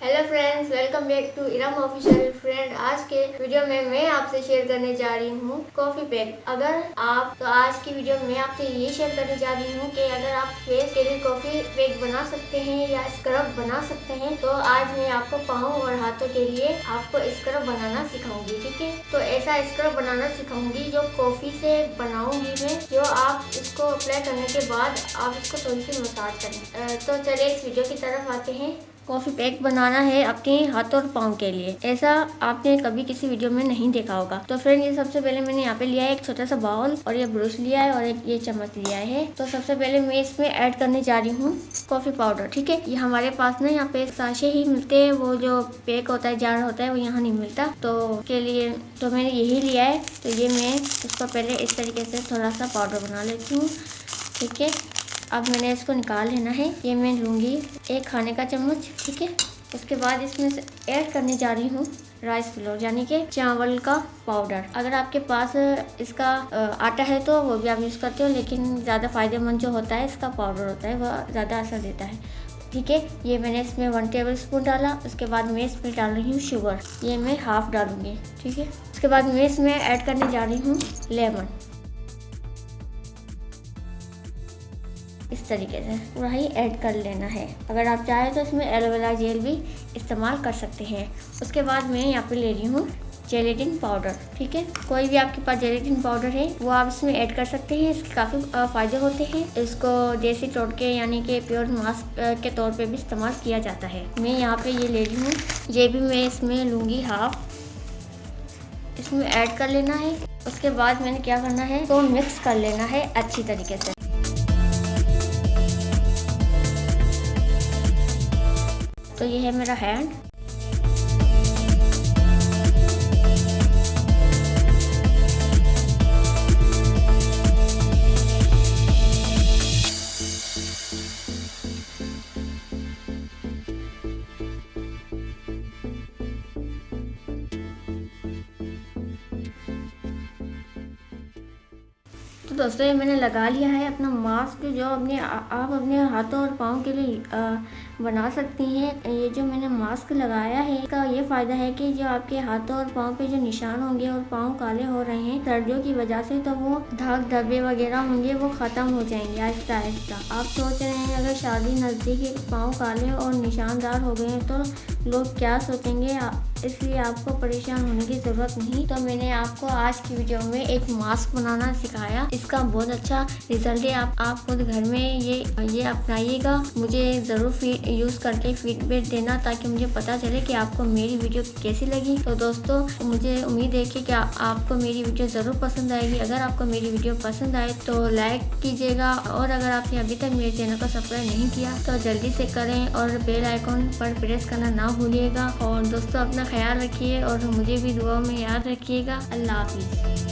Hello friends, welcome back to Iram official. Friend, आज के video में मैं आपसे शेयर करने जा रही हूँ कॉफी पैक। आज की वीडियो में आपसे ये शेयर करने जा रही हूँ कि अगर आप फेस के लिए कॉफी पैक बना सकते हैं या स्क्रब बना सकते हैं, तो आज मैं आपको पाँव और हाथों के लिए आपको स्क्रब बनाना सिखाऊंगी। ठीक है, तो ऐसा स्क्रब बनाना सिखाऊंगी जो कॉफी से बनाऊंगी मैं, जो आप इसको अप्लाई करने के बाद आप इसको थोड़ी सी मसाज करें। तो चलिए इस वीडियो की तरफ आते हैं। कॉफ़ी पैक बनाना है अपने हाथों और पाँव के लिए। ऐसा आपने कभी किसी वीडियो में नहीं देखा होगा। तो फ्रेंड, ये सबसे पहले मैंने यहाँ पे लिया है एक छोटा सा बाउल, और ये ब्रश लिया है और एक ये चम्मच लिया है। तो सबसे पहले मैं इसमें ऐड करने जा रही हूँ कॉफ़ी पाउडर। ठीक है, ये हमारे पास ना यहाँ पे साशे ही मिलते हैं, वो जो पैक होता है, जार होता है, वो यहाँ नहीं मिलता। तो के लिए तो मैंने यही लिया है। तो ये मैं इसको पहले इस तरीके से थोड़ा सा पाउडर बना लेती हूँ। ठीक है, अब मैंने इसको निकाल लेना है। ये मैं लूँगी एक खाने का चम्मच। ठीक है, उसके बाद इसमें से ऐड करने जा रही हूँ राइस फ्लोर, यानी कि चावल का पाउडर। अगर आपके पास इसका आटा है तो वो भी आप यूज़ करते हो, लेकिन ज़्यादा फ़ायदेमंद जो होता है इसका पाउडर होता है, वह ज़्यादा असर देता है। ठीक है, ये मैंने इसमें 1 टेबल स्पून डाला। उसके बाद मैं इसमें डाल रही हूँ शुगर, ये मैं हाफ़ डालूँगी। ठीक है, उसके बाद मैं इसमें ऐड करने जा रही हूँ लेमन। इस तरीके से पूरा ही ऐड कर लेना है। अगर आप चाहें तो इसमें एलोवेरा जेल भी इस्तेमाल कर सकते हैं। उसके बाद मैं यहाँ पे ले रही हूँ जेलेटिन पाउडर। ठीक है, कोई भी आपके पास जेलेटिन पाउडर है वो आप इसमें ऐड कर सकते हैं। इसके काफ़ी फ़ायदे होते हैं। इसको देसी टोटके यानी कि प्योर मास्क के तौर पे भी इस्तेमाल किया जाता है। मैं यहाँ पे ये ले रही हूँ, ये भी मैं इसमें लूँगी हाफ, इसमें ऐड कर लेना है। उसके बाद मैंने क्या करना है, तो मिक्स कर लेना है अच्छी तरीके से। तो ये है मेरा हैंड। तो दोस्तों, ये मैंने लगा लिया है अपना मास्क, जो आप अपने हाथों और पाँव के लिए बना सकती हैं। ये जो मैंने मास्क लगाया है, इसका ये फ़ायदा है कि जो आपके हाथों और पाँव पे जो निशान होंगे और पाँव काले हो रहे हैं सर्दियों की वजह से, तो वो दाग धब्बे वगैरह होंगे, वो ख़त्म हो जाएंगे आहिस्ता आहिस्ता। आप सोच रहे हैं अगर शादी नज़दीक है, पाँव काले और निशानदार हो गए हैं तो लोग क्या सोचेंगे, इसलिए आपको परेशान होने की ज़रूरत नहीं। तो मैंने आपको आज की वीडियो में एक मास्क बनाना सिखाया। इसका बहुत अच्छा रिजल्ट है। आप खुद घर में ये अपनाइएगा। मुझे ज़रूर यूज़ करके फीडबैक देना, ताकि मुझे पता चले कि आपको मेरी वीडियो कैसी लगी। तो दोस्तों, मुझे उम्मीद है कि आपको मेरी वीडियो ज़रूर पसंद आएगी। अगर आपको मेरी वीडियो पसंद आए तो लाइक कीजिएगा, और अगर आपने अभी तक मेरे चैनल को सब्सक्राइब नहीं किया तो जल्दी से करें, और बेल आइकॉन पर प्रेस करना ना भूलिएगा। और दोस्तों, अपना ख्याल रखिए और मुझे भी दुआ में याद रखिएगा। अल्लाह हाफिज़।